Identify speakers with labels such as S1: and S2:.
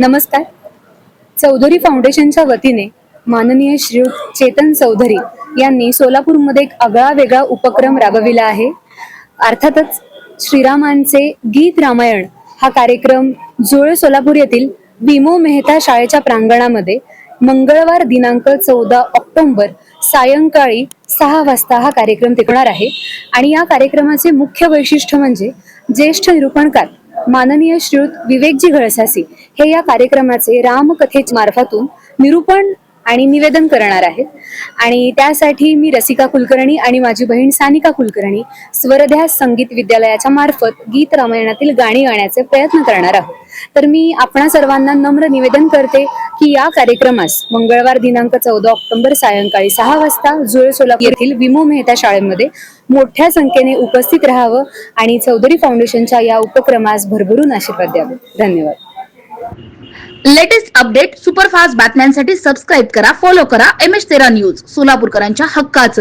S1: नमस्कार. चौधरी फाउंडेशनच्या वतीने माननीय श्रीयुत चेतन चौधरी यांनी सोलापूरमध्ये एक आगळा वेगळा उपक्रम राबविला आहे. अर्थातच श्रीरामांचे गीत रामायण हा कार्यक्रम जुळे सोलापूर येथील विमो मेहता शाळेच्या प्रांगणामध्ये मंगळवार दिनांक 14 ऑक्टोबर सायंकाळी 6 वाजता हा कार्यक्रम होणार आहे. आणि या कार्यक्रमाचे मुख्य वैशिष्ट्य म्हणजे ज्येष्ठ निरूपणकार माननीय श्रीयुत विवेकजी घळसासी हे या कार्यक्रमाचे रामकथेच्या मार्फतून निरूपण आणि निवेदन करणार आहेत. आणि त्यासाठी मी रसिका कुलकर्णी आणि माझी बहीण सानिका कुलकर्णी स्वरध्यास संगीत विद्यालयाच्या मार्फत गीत रामायणातील गाणी गाण्याचे प्रयत्न करणार आहोत. तर मी आपणा सर्वांना नम्र निवेदन करते की या कार्यक्रमास मंगळवार दिनांक 14 ऑक्टोबर सायंकाळी 6 वाजता जुळे सोलापूर येथील विमो मेहता शाळेमध्ये मोठ्या संख्येने उपस्थित राहावं आणि चौधरी फाउंडेशनच्या या उपक्रमास भरभरून आशीर्वाद द्यावे. धन्यवाद.
S2: लेटेस्ट अपडेट सुपरफास्ट बातम्यांसाठी सबस्क्राईब करा, फॉलो करा MH13 न्यूज, सोलापूरकरांच्या हक्काचं.